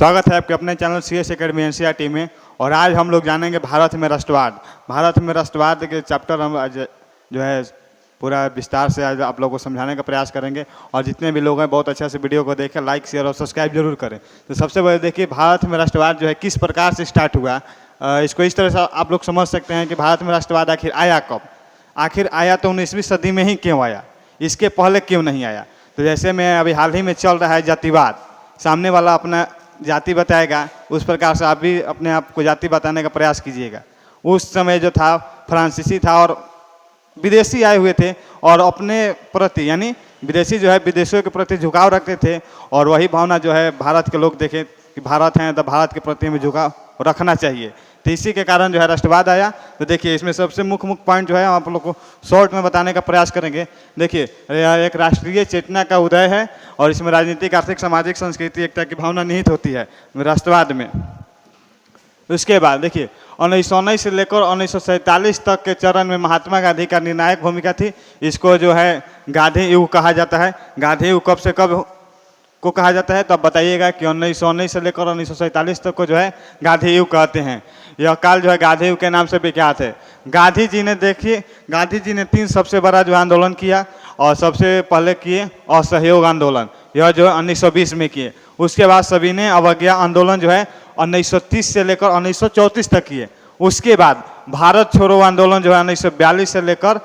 स्वागत है आपके अपने चैनल CS एकेडमी NCERT में। और आज हम लोग जानेंगे भारत में राष्ट्रवाद। भारत में राष्ट्रवाद के चैप्टर हम आज जो है पूरा विस्तार से आज आप लोगों को समझाने का प्रयास करेंगे। और जितने भी लोग हैं बहुत अच्छे से वीडियो को देखें, लाइक शेयर और सब्सक्राइब जरूर करें। तो सबसे पहले देखिए भारत में राष्ट्रवाद जो है किस प्रकार से स्टार्ट हुआ। इसको इस तरह से आप लोग समझ सकते हैं कि भारत में राष्ट्रवाद आखिर आया कब। आखिर आया तो 19वीं सदी में ही क्यों आया, इसके पहले क्यों नहीं आया। तो जैसे में अभी हाल ही में चल रहा है जातिवाद, सामने वाला अपना जाति बताएगा, उस प्रकार से आप भी अपने आप को जाति बताने का प्रयास कीजिएगा। उस समय जो था फ्रांसीसी था और विदेशी आए हुए थे और अपने प्रति यानी विदेशी जो है विदेशियों के प्रति झुकाव रखते थे। और वही भावना जो है भारत के लोग देखें कि भारत हैं तो भारत के प्रति हमें झुकाव रखना चाहिए। तो इसी के कारण जो है राष्ट्रवाद आया। तो देखिए इसमें सबसे मुख्य पॉइंट जो है आप लोग को शॉर्ट में बताने का प्रयास करेंगे। देखिए एक राष्ट्रीय चेतना का उदय है और इसमें राजनीतिक, आर्थिक, सामाजिक, संस्कृति एकता की भावना निहित होती है राष्ट्रवाद में। उसके बाद देखिए 1919 से लेकर 1947 तक के चरण में महात्मा गांधी का निर्णायक भूमिका थी। इसको जो है गांधी युग कहा जाता है। गांधी युग कब से कब को कहा जाता है तो आप बताइएगा कि 1919 से लेकर 1947 तक को जो है गांधी युग कहते हैं। यह काल जो है गांधी युग के नाम से विख्यात है। गांधी जी ने देखिए गांधी जी ने 3 सबसे बड़ा जो आंदोलन किया और सबसे पहले किए असहयोग आंदोलन, यह जो है 1920 में किए। उसके बाद सभी ने अवज्ञा आंदोलन जो है 1930 से लेकर 1934 तक किए। उसके बाद भारत छोड़ो आंदोलन जो है 1942 से लेकर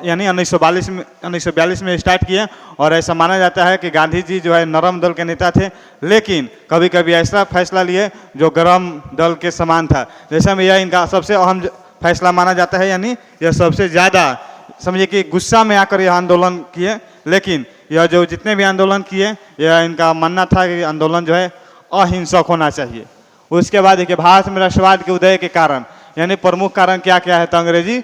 यानी 1942 में स्टार्ट किए। और ऐसा माना जाता है कि गांधी जी जो है नरम दल के नेता थे, लेकिन कभी कभी ऐसा फैसला लिए जो गरम दल के समान था। जैसे में यह इनका सबसे अहम फैसला माना जाता है, यानी यह सबसे ज़्यादा समझिए कि गुस्सा में आकर यह आंदोलन किए। लेकिन यह जो जितने भी आंदोलन किए यह इनका मानना था कि आंदोलन जो है अहिंसक होना चाहिए। उसके बाद देखिए भारत में राष्ट्रवाद के उदय के कारण यानी प्रमुख कारण क्या क्या है तो अंग्रेजी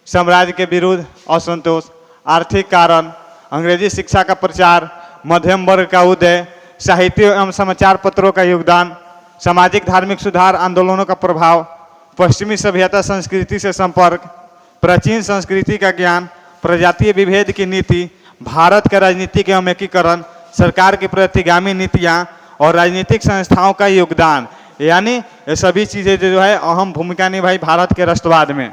साम्राज्य के विरुद्ध असंतोष, आर्थिक कारण, अंग्रेजी शिक्षा का प्रचार, मध्यम वर्ग का उदय, साहित्य एवं समाचार पत्रों का योगदान, सामाजिक धार्मिक सुधार आंदोलनों का प्रभाव, पश्चिमी सभ्यता संस्कृति से संपर्क, प्राचीन संस्कृति का ज्ञान, प्रजातीय विभेद की नीति, भारत का राजनीतिक एवं एकीकरण, सरकार की प्रतिगामी नीतियाँ और राजनीतिक संस्थाओं का योगदान, यानी ये सभी चीज़ें जो है अहम भूमिका निभाई भारत के राष्ट्रवाद में।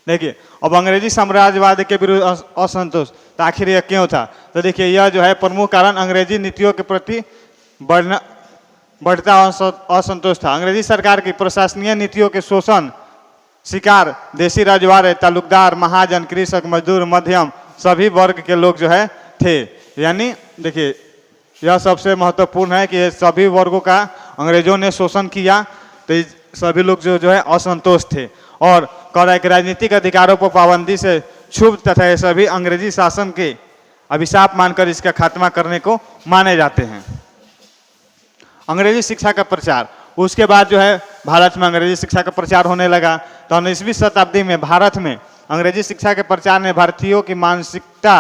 देखिए अब अंग्रेजी साम्राज्यवाद के विरुद्ध असंतोष, तो आखिर यह क्यों था तो देखिए यह जो है प्रमुख कारण अंग्रेजी नीतियों के प्रति बढ़ता असंतोष था। अंग्रेजी सरकार की प्रशासनीय नीतियों के शोषण शिकार देशी राजवाड़े, तालुकदार, महाजन, कृषक, मजदूर, मध्यम सभी वर्ग के लोग जो है थे। यानी देखिए यह सबसे महत्वपूर्ण है कि सभी वर्गों का अंग्रेजों ने शोषण किया, तो सभी लोग जो है असंतोष थे। और कह रहा है कि राजनीतिक अधिकारों पर पाबंदी से क्षुब्ध तथा ये सभी अंग्रेजी शासन के अभिशाप मानकर इसका खात्मा करने को माने जाते हैं। अंग्रेजी शिक्षा का प्रचार, उसके बाद जो है भारत में अंग्रेजी शिक्षा का प्रचार होने लगा। तो 19वीं शताब्दी में भारत में अंग्रेजी शिक्षा के प्रचार ने भारतीयों की मानसिकता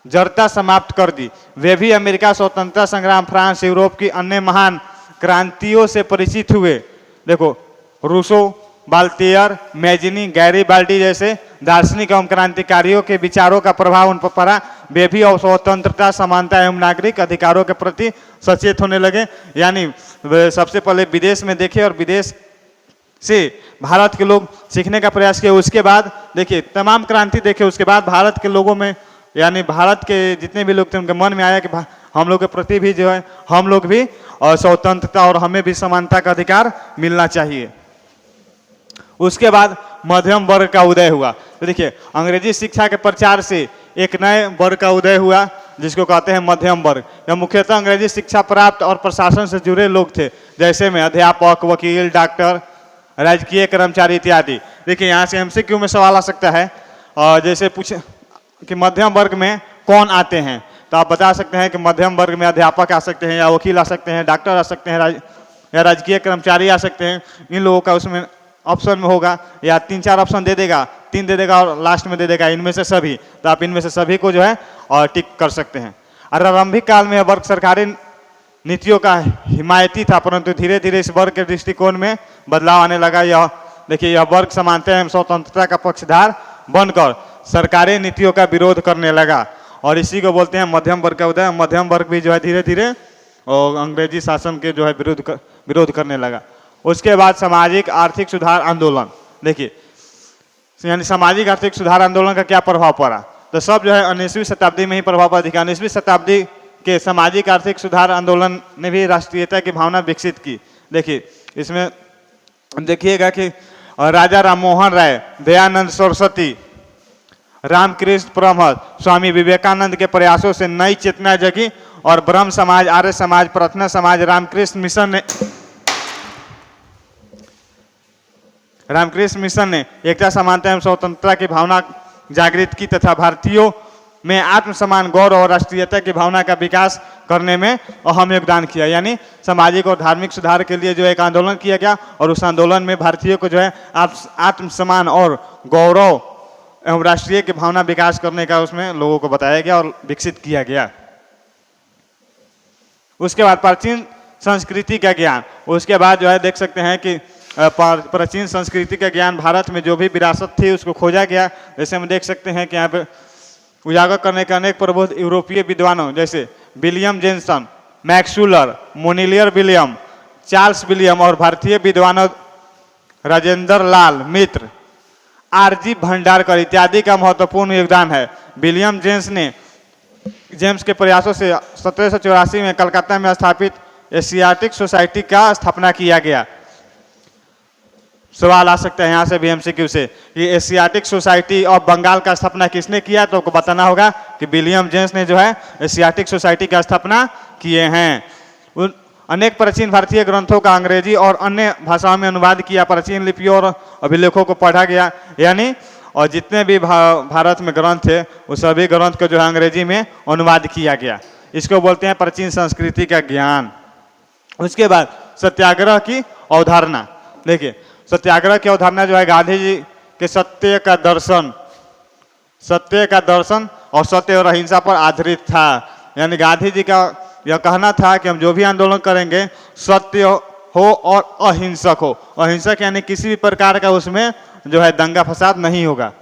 जड़ता समाप्त कर दी। वे भी अमेरिका, स्वतंत्रता संग्राम, फ्रांस, यूरोप की अन्य महान क्रांतियों से परिचित हुए। देखो रूसो, बाल्टियर, मैजिनी, गैरीबाल्डी जैसे दार्शनिक एवं क्रांतिकारियों के विचारों का प्रभाव उन पर पड़ा। वे भी स्वतंत्रता, समानता एवं नागरिक अधिकारों के प्रति सचेत होने लगे। यानी सबसे पहले विदेश में देखे और विदेश से भारत के लोग सीखने का प्रयास किया। उसके बाद देखिए तमाम क्रांति देखे, उसके बाद भारत के लोगों में यानी भारत के जितने भी लोग थे उनके मन में आया कि हम लोग के प्रति भी जो है हम लोग भी स्वतंत्रता और हमें भी समानता का अधिकार मिलना चाहिए। उसके बाद मध्यम वर्ग का उदय हुआ। तो देखिए अंग्रेजी शिक्षा के प्रचार से एक नए वर्ग का उदय हुआ जिसको कहते हैं मध्यम वर्ग। यह मुख्यतः अंग्रेजी शिक्षा प्राप्त और प्रशासन से जुड़े लोग थे, जैसे में अध्यापक, वकील, डॉक्टर, राजकीय कर्मचारी इत्यादि। देखिए यहाँ से MCQ में सवाल आ सकता है और जैसे पूछे कि मध्यम वर्ग में कौन आते हैं तो आप बता सकते हैं कि मध्यम वर्ग में अध्यापक आ सकते हैं या वकील आ सकते हैं, डॉक्टर आ सकते हैं या राजकीय कर्मचारी आ सकते हैं। इन लोगों का उसमें ऑप्शन में होगा या 3-4 ऑप्शन दे देगा, 3 दे देगा और लास्ट में दे देगा इनमें से सभी। तो आप इनमें से सभी को जो है और टिक कर सकते हैं। और आरंभिक काल में यह वर्ग सरकारी नीतियों का हिमायती था, परंतु धीरे धीरे इस वर्ग के दृष्टिकोण में बदलाव आने लगा। यह देखिए यह वर्ग समानता एवं स्वतंत्रता का पक्षधार बनकर सरकारी नीतियों का विरोध करने लगा और इसी को बोलते हैं मध्यम वर्ग का उदय। मध्यम वर्ग भी जो है धीरे धीरे और अंग्रेजी शासन के जो है विरोध करने लगा। उसके बाद सामाजिक आर्थिक सुधार आंदोलन, देखिए यानी सामाजिक आर्थिक सुधार आंदोलन का क्या प्रभाव पड़ा, तो सब जो है 19वीं शताब्दी में ही प्रभाव पड़ा। देखिए 19वीं शताब्दी के सामाजिक आर्थिक सुधार आंदोलन ने भी राष्ट्रीयता की भावना विकसित की। देखिए इसमें देखिएगा कि राजा राममोहन राय, दयानंद सरस्वती, रामकृष्ण परमहंस, स्वामी विवेकानंद के प्रयासों से नई चेतना जगी और ब्रह्म समाज, आर्य समाज, प्रार्थना समाज, रामकृष्ण मिशन ने एकता, समानता एवं स्वतंत्रता की भावना जागृत की तथा भारतीयों में आत्मसम्मान, गौरव और राष्ट्रीयता की भावना का विकास करने में अहम योगदान किया। यानी सामाजिक और धार्मिक सुधार के लिए जो एक आंदोलन किया गया और उस आंदोलन में भारतीयों को जो है आत्मसम्मान और गौरव एवं राष्ट्रीय की भावना विकास करने का उसमें लोगों को बताया गया और विकसित किया गया। उसके बाद प्राचीन संस्कृति का ज्ञान, उसके बाद जो है देख सकते हैं कि प्राचीन संस्कृति का ज्ञान, भारत में जो भी विरासत थी उसको खोजा गया। जैसे हम देख सकते हैं कि यहाँ पे उजागर करने के अनेक प्रबुद्ध यूरोपीय विद्वानों जैसे William Jenson, Max Muller, Monier William, Charles William और भारतीय विद्वानों राजेंद्र लाल मित्र, आरजी भंडारकर इत्यादि का महत्वपूर्ण योगदान है। विलियम जेम्स के प्रयासों से 1784 में कलकत्ता में स्थापित एशियाटिक सोसाइटी का स्थापना किया गया। सवाल आ सकता है यहाँ से भी एमसीक्यू से, ये एशियाटिक सोसाइटी ऑफ बंगाल का स्थापना किसने किया, तो आपको बताना होगा कि विलियम जेम्स ने जो है एशियाटिक सोसाइटी का स्थापना किए हैं। अनेक प्राचीन भारतीय ग्रंथों का अंग्रेजी और अन्य भाषाओं में अनुवाद किया, प्राचीन लिपियों और अभिलेखों को पढ़ा गया। यानी और जितने भी भारत में ग्रंथ थे उस सभी ग्रंथ को जो है अंग्रेजी में अनुवाद किया गया। इसको बोलते हैं प्राचीन संस्कृति का ज्ञान। उसके बाद सत्याग्रह की अवधारणा, देखिए सत्याग्रह की अवधारणा जो है गांधी जी के सत्य का दर्शन और सत्य और अहिंसा पर आधारित था। यानी गांधी जी का यह कहना था कि हम जो भी आंदोलन करेंगे सत्य हो और अहिंसक हो। अहिंसक यानी किसी भी प्रकार का उसमें जो है दंगा फसाद नहीं होगा।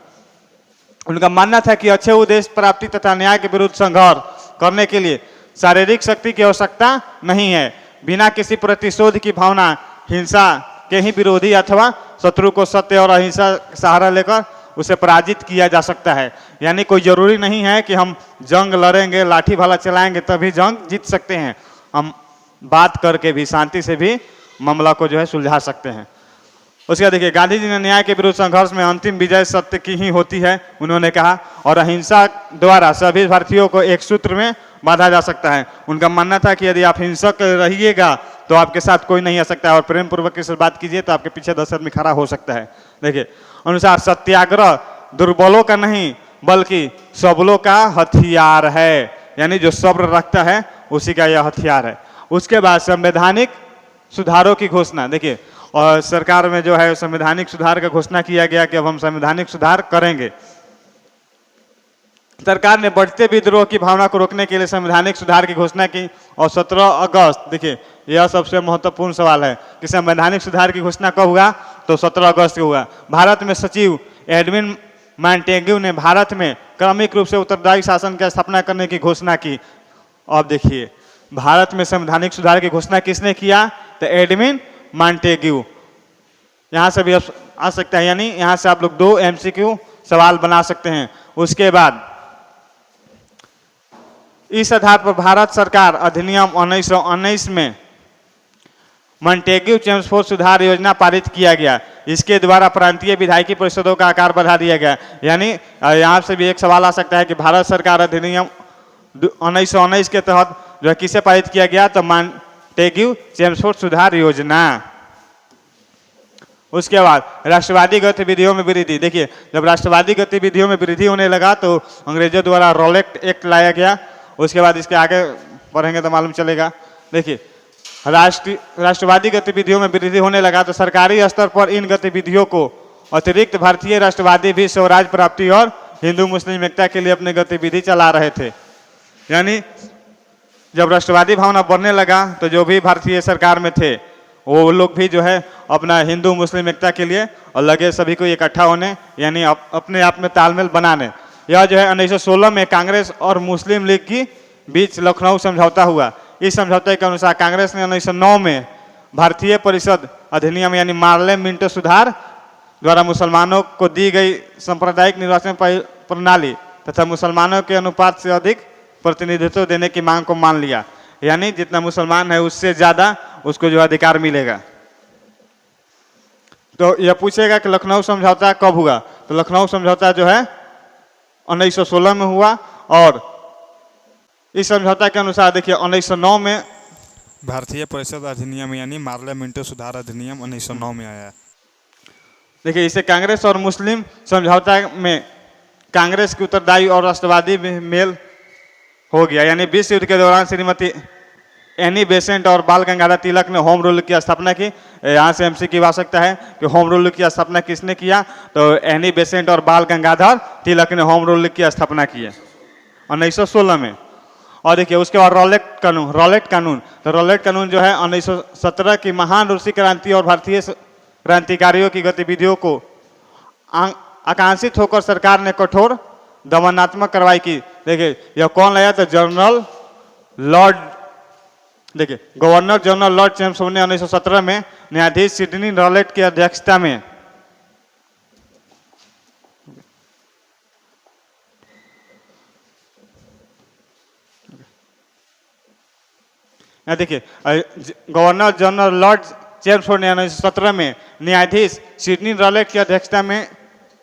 उनका मानना था कि अच्छे उद्देश्य प्राप्ति तथा न्याय के विरुद्ध संघर्ष करने के लिए शारीरिक शक्ति की आवश्यकता नहीं है। बिना किसी प्रतिशोध की भावना, हिंसा के ही विरोधी अथवा शत्रु को सत्य और अहिंसा सहारा लेकर उसे पराजित किया जा सकता है। यानी कोई जरूरी नहीं है कि हम जंग लड़ेंगे, लाठी भाला चलाएंगे तभी जंग जीत सकते हैं। हम बात करके भी, शांति से भी मामला को जो है सुलझा सकते हैं। उसके देखिए गांधी जी ने न्याय के विरुद्ध संघर्ष में अंतिम विजय सत्य की ही होती है, उन्होंने कहा, और अहिंसा द्वारा सभी भारतीयों को एक सूत्र में बांधा जा सकता है। उनका मानना था कि यदि आप हिंसक रहिएगा तो आपके साथ कोई नहीं आ सकता है और प्रेम पूर्वक के साथ बात कीजिए तो आपके पीछे 10 आदमी खड़ा हो सकता है। देखिए अनुसार सत्याग्रह दुर्बलों का नहीं बल्कि सबलों का हथियार है। यानी जो सब्र रखता है उसी का यह हथियार है। उसके बाद संवैधानिक सुधारों की घोषणा, देखिए और सरकार में जो है संवैधानिक सुधार का घोषणा किया गया कि अब हम संवैधानिक सुधार करेंगे। सरकार ने बढ़ते विद्रोह की भावना को रोकने के लिए संवैधानिक सुधार की घोषणा की और 17 अगस्त, देखिए यह सबसे महत्वपूर्ण सवाल है कि संवैधानिक सुधार की घोषणा कब हुआ, तो 17 अगस्त को हुआ। भारत में सचिव एडविन मॉन्टेग्यू ने भारत में क्रमिक रूप से उत्तरदायी शासन की स्थापना करने की घोषणा की। अब देखिए भारत में संवैधानिक सुधार की घोषणा किसने किया, तो एडविन मॉन्टेग्यू। यहाँ से भी आ सकता है, यानी यहाँ से आप लोग 2 एमसीक्यू सवाल बना सकते हैं। उसके बाद इस आधार पर भारत सरकार अधिनियम 1919 में मॉन्टेग्यू चेम्सफोर्ड सुधार योजना पारित किया गया। इसके द्वारा प्रांतीय विधायकी परिषदों का आकार बढ़ा दिया गया। यानी यहाँ से भी एक सवाल आ सकता है कि भारत सरकार अधिनियम 1919 के तहत जो है किसे पारित किया गया, तो मॉन्टेग्यू चेम्सफोर्ड सुधार योजना। उसके बाद राष्ट्रवादी गतिविधियों में वृद्धि, देखिए जब राष्ट्रवादी गतिविधियों में वृद्धि होने लगा तो अंग्रेजों द्वारा रॉलेट एक्ट लाया गया। उसके बाद इसके आगे पढ़ेंगे तो मालूम चलेगा। देखिए राष्ट्रवादी गतिविधियों में वृद्धि होने लगा तो सरकारी स्तर पर इन गतिविधियों को अतिरिक्त भारतीय राष्ट्रवादी भी स्वराज प्राप्ति और हिंदू मुस्लिम एकता के लिए अपनी गतिविधि चला रहे थे। यानी जब राष्ट्रवादी भावना बढ़ने लगा तो जो भी भारतीय सरकार में थे वो लोग भी जो है अपना हिंदू मुस्लिम एकता के लिए और लगे सभी को इकट्ठा होने, यानी अपने आप में तालमेल बनाने। यह जो है 1916 में कांग्रेस और मुस्लिम लीग की बीच लखनऊ समझौता हुआ। इस समझौते के अनुसार कांग्रेस ने 1909 में भारतीय परिषद अधिनियम यानी मार्ले मिंटो सुधार द्वारा मुसलमानों को दी गई सांप्रदायिक निर्वाचन प्रणाली तथा मुसलमानों के अनुपात से अधिक प्रतिनिधित्व देने की मांग को मान लिया। यानी जितना मुसलमान है उससे ज्यादा उसको जो अधिकार मिलेगा। तो यह पूछेगा कि लखनऊ समझौता कब हुआ, तो लखनऊ समझौता जो है 1916 में हुआ। और इस समझौता के अनुसार देखिए 1909 में भारतीय परिषद अधिनियम यानी मार्ले मिंटो सुधार अधिनियम 1909 में आया। देखिए इसे कांग्रेस और मुस्लिम समझौता में कांग्रेस की उत्तरदायी और राष्ट्रवादी में मेल हो गया। यानी विश्व युद्ध के दौरान श्रीमती एनी बेसेंट और बाल गंगाधर तिलक ने होम रूल की स्थापना की। यहाँ से एमसी की आवश्यकता है कि होम रूल की स्थापना किसने किया, तो एनी बेसेंट और बाल गंगाधर तिलक ने होम रूल की स्थापना की है 1916 में। और देखिए उसके बाद रॉलेट कानून जो है 1917 की महान रूसी क्रांति और भारतीय क्रांतिकारियों की गतिविधियों को आकांक्षित होकर सरकार ने कठोर दमनात्मक कार्रवाई की। देखिए यह कौन लाया, तो गवर्नर जनरल लॉर्ड चैम्सफोर्ड ने 1917 में न्यायाधीश सिडनी रॉलेट की अध्यक्षता में देखिए गवर्नर जनरल लॉर्ड चैम्सफोर्ड ने 1917 में न्यायाधीश सिडनी रॉलेट की अध्यक्षता में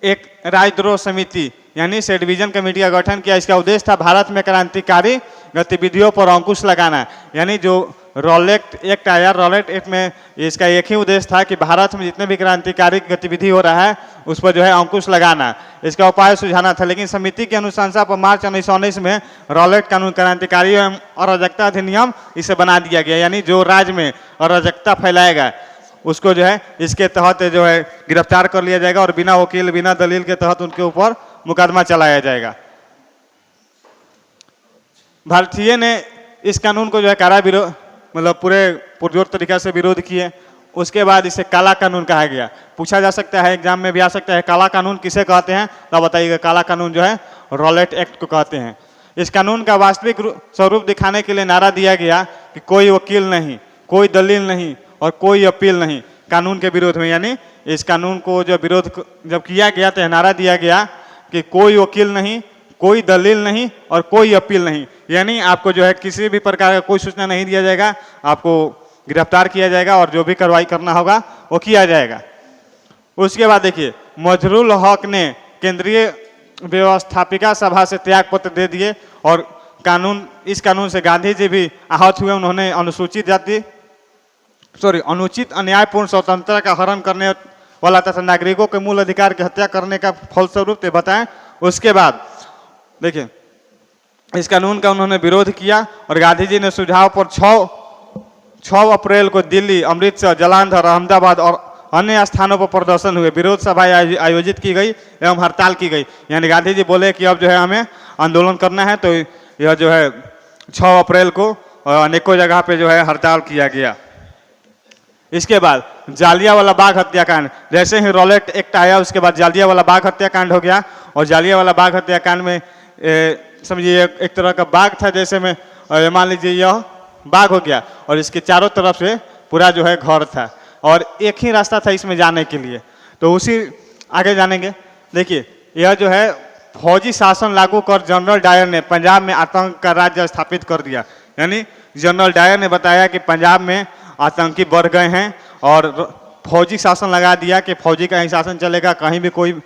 एक राजद्रोह समिति यानी सेडिविजन कमेटी का गठन किया। इसका उद्देश्य था भारत में क्रांतिकारी गतिविधियों पर अंकुश लगाना। यानी जो रॉलेट एक्ट आया, रॉलेट एक्ट में इसका एक ही उद्देश्य था कि भारत में जितने भी क्रांतिकारी गतिविधि हो रहा है उस पर जो है अंकुश लगाना, इसका उपाय सुझाना था। लेकिन समिति की अनुशंसा पर मार्च 1919 में रॉलेट कानून क्रांतिकारी एवं अराजकता अधिनियम इसे बना दिया गया। यानी जो राज्य में अराजकता फैलाएगा उसको जो है इसके तहत जो है गिरफ्तार कर लिया जाएगा और बिना वकील बिना दलील के तहत उनके ऊपर मुकदमा चलाया जाएगा। भारतीय ने इस कानून को जो है कारा विरोध मतलब पूरे पुरजोर तरीका से विरोध किए। उसके बाद इसे काला कानून कहा गया। पूछा जा सकता है एग्जाम में भी आ सकता है काला कानून किसे कहते हैं, तो बताइएगा। काला कानून जो है रॉलेट एक्ट को कहते हैं। इस कानून का वास्तविक स्वरूप दिखाने के लिए नारा दिया गया कि कोई वकील नहीं, कोई दलील नहीं और कोई अपील नहीं कानून के विरोध में। यानी इस कानून को जो विरोध जब किया गया तो नारा दिया गया कि कोई वकील नहीं, कोई दलील नहीं और कोई अपील नहीं। यानी आपको जो है किसी भी प्रकार का कोई सूचना नहीं दिया जाएगा, आपको गिरफ्तार किया जाएगा और जो भी कार्रवाई करना होगा वो किया जाएगा। उसके बाद देखिए मजरूल हक ने केंद्रीय व्यवस्थापिका सभा से त्यागपत्र दे दिए और इस कानून से गांधी जी भी आहत हुए। उन्होंने अनुचित अन्यायपूर्ण स्वतंत्रता का हरण करने वाला तथा नागरिकों के मूल अधिकार की हत्या करने का फलस्वरूप बताएं। उसके बाद देखिए इस कानून का उन्होंने विरोध किया और गांधी जी ने सुझाव पर 6 अप्रैल को दिल्ली, अमृतसर, जालंधर, अहमदाबाद और अन्य स्थानों पर प्रदर्शन हुए, विरोध सभा आयोजित की गई एवं हड़ताल की गई। यानी गांधी जी बोले कि अब जो है हमें आंदोलन करना है, तो यह जो है 6 अप्रैल को अनेकों जगह पे जो है हड़ताल किया गया। इसके बाद जालियांवाला बाग हत्याकांड, जैसे ही रॉलेट एक्ट आया उसके बाद जालियांवाला बाग हत्याकांड हो गया। और जालियांवाला बाग हत्याकांड में समझिए एक तरह का बाग था, जैसे में मान लीजिए यह बाग हो गया और इसके चारों तरफ से पूरा जो है घर था और एक ही रास्ता था इसमें जाने के लिए। तो उसी आगे जानेंगे। देखिए यह जो है फौजी शासन लागू कर जनरल डायर ने पंजाब में आतंक का राज्य स्थापित कर दिया। यानी जनरल डायर ने बताया कि पंजाब में आतंकी बढ़ गए हैं और फौजी शासन लगा दिया कि फौजी का ही शासन चलेगा, कहीं भी कोई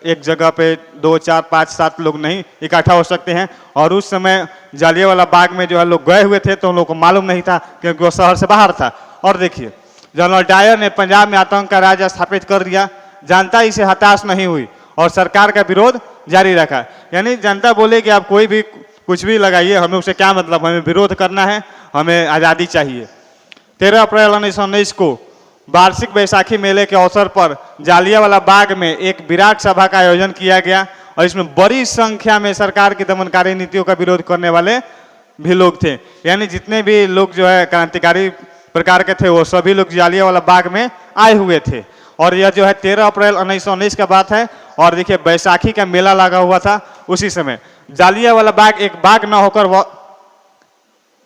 एक जगह पे 2, 4, 5, 7 लोग नहीं इकट्ठा हो सकते हैं। और उस समय जालियांवाला बाग में जो है लोग गए हुए थे तो उन लोगों को मालूम नहीं था क्योंकि वो शहर से बाहर था। और देखिए जनरल डायर ने पंजाब में आतंक का राज्य स्थापित कर दिया। जनता इसे हताश नहीं हुई और सरकार का विरोध जारी रखा। यानी जनता बोले कि आप कोई भी कुछ भी लगाइए, हमें उसे क्या मतलब, हमें विरोध करना है, हमें आज़ादी चाहिए। 13 अप्रैल 1919 को वार्षिक बैसाखी मेले के अवसर पर जालियांवाला बाग में एक विराट सभा का आयोजन किया गया और इसमें बड़ी संख्या में सरकार की दमनकारी नीतियों का विरोध करने वाले भी लोग थे। यानी जितने भी लोग जो है क्रांतिकारी प्रकार के थे वो सभी लोग जालियांवाला बाग में आए हुए थे। और यह जो है 13 अप्रैल 1919 का बात है। और देखिए बैसाखी का मेला लगा हुआ था उसी समय। जालियांवाला बाग एक बाग न होकर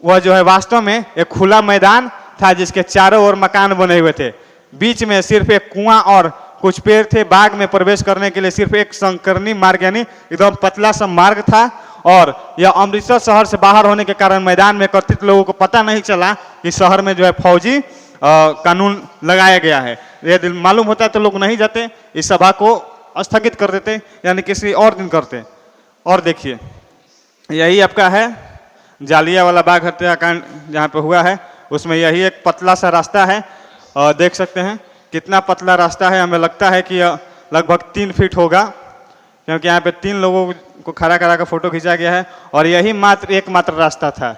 वह जो है वास्तव में एक खुला मैदान था जिसके चारों ओर मकान बने हुए थे। बीच में सिर्फ एक कुआं और कुछ पेड़ थे। बाग में प्रवेश करने के लिए सिर्फ एक संकरनी मार्ग यानी एकदम पतला सा मार्ग था। और यह अमृतसर शहर से बाहर होने के कारण मैदान में एकत्रित लोगों को पता नहीं चला कि शहर में जो है फौजी कानून लगाया गया है। यदि मालूम होता तो लोग नहीं जाते, इस सभा को स्थगित कर देते यानी किसी और दिन करते। और देखिए यही आपका है जालियांवाला बाग हत्याकांड जहाँ पे हुआ है, उसमें यही एक पतला सा रास्ता है। देख सकते हैं कितना पतला रास्ता है। हमें लगता है कि लगभग 3 फीट होगा, क्योंकि यहाँ पे 3 लोगों को खड़ा करा कर फोटो खींचा गया है। और यही एकमात्र रास्ता था,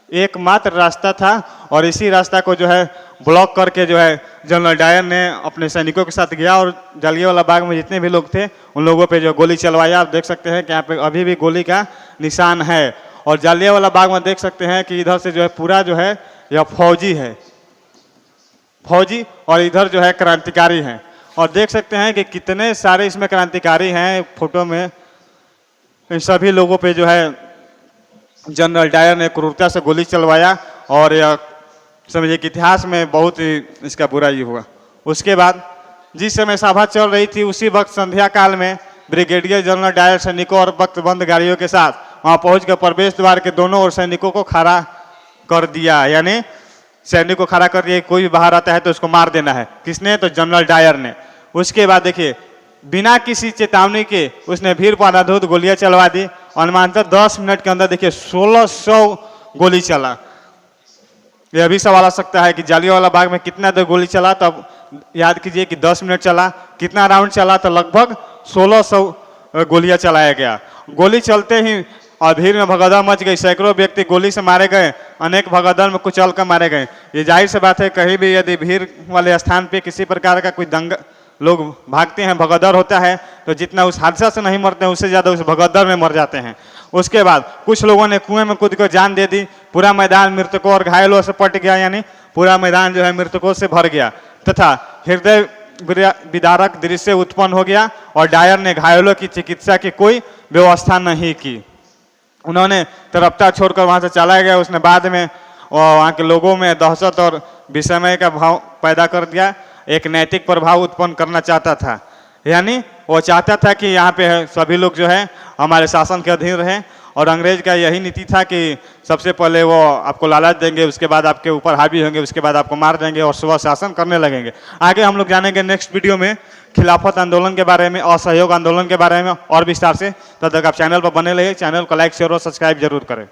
एकमात्र रास्ता था। और इसी रास्ता को जो है ब्लॉक करके जो है जनरल डायर ने अपने सैनिकों के साथ गया और जालियांवाला बाग में जितने भी लोग थे उन लोगों पे जो गोली चलवाया। आप देख सकते हैं कि यहाँ पे अभी भी गोली का निशान है। और जालियांवाला बाग में देख सकते हैं कि इधर से जो है पूरा जो है यह फौजी है, फौजी, और इधर जो है क्रांतिकारी हैं। और देख सकते हैं कि कितने सारे इसमें क्रांतिकारी हैं फोटो में। इन सभी लोगों पे जो है जनरल डायर ने क्रूरता से गोली चलवाया और यह समझिए कि इतिहास में बहुत ही इसका बुरा ही हुआ। उसके बाद जिस समय सभा चल रही थी उसी वक्त संध्या काल में ब्रिगेडियर जनरल डायर सैनिकों और वक्तबंद गाड़ियों के साथ वहां पहुंचकर प्रवेश द्वार के दोनों ओर सैनिकों को खड़ा कर दिया। यानी सैनिक को खड़ा कर दिया, कोई भी बाहर आता है तो उसको मार देना है। किसने? तो जनरल डायर ने। उसके बाद देखिए बिना किसी चेतावनी के उसने भीड़ पर अंधाधुंध गोलियां चलवा दी। अनुमानतः 10 मिनट के अंदर देखिए 1600 गोली चला। यह भी सवाल आ सकता है कि जालियांवाला बाग में कितना देर गोली चला, तब याद कीजिए कि 10 मिनट चला। कितना राउंड चला? तो लगभग 1600 गोलियां चलाया गया। गोली चलते ही और भीड़ में भगदड़ मच गई। सैकड़ों व्यक्ति गोली से मारे गए, अनेक भगदड़ में कुचल कर मारे गए। ये जाहिर सी बात है, कहीं भी यदि भीड़ वाले स्थान पे किसी प्रकार का कोई दंगा लोग भागते हैं, भगदड़ होता है, तो जितना उस हादसा से नहीं मरते हैं उससे ज़्यादा उस भगदड़ में मर जाते हैं। उसके बाद कुछ लोगों ने कुएं में कूद कर जान दे दी। पूरा मैदान मृतकों और घायलों से पट गया, यानी पूरा मैदान जो है मृतकों से भर गया तथा हृदय विदारक दृश्य उत्पन्न हो गया। और डायर ने घायलों की चिकित्सा की कोई व्यवस्था नहीं की। उन्होंने तरप्ता छोड़कर वहां से चला गया। उसने बाद में वहां के लोगों में दहशत और विस्मय का भाव पैदा कर दिया। एक नैतिक प्रभाव उत्पन्न करना चाहता था, यानी वो चाहता था कि यहाँ पे सभी लोग जो है हमारे शासन के अधीन रहें। और अंग्रेज का यही नीति था कि सबसे पहले वो आपको लालच देंगे, उसके बाद आपके ऊपर हावी होंगे, उसके बाद आपको मार देंगे और स्व शासन करने लगेंगे। आगे हम लोग जानेंगे नेक्स्ट वीडियो में खिलाफत आंदोलन के बारे में, असहयोग आंदोलन के बारे में और विस्तार से। तब तक आप चैनल पर बने रहिए। चैनल को लाइक शेयर और सब्सक्राइब जरूर करें।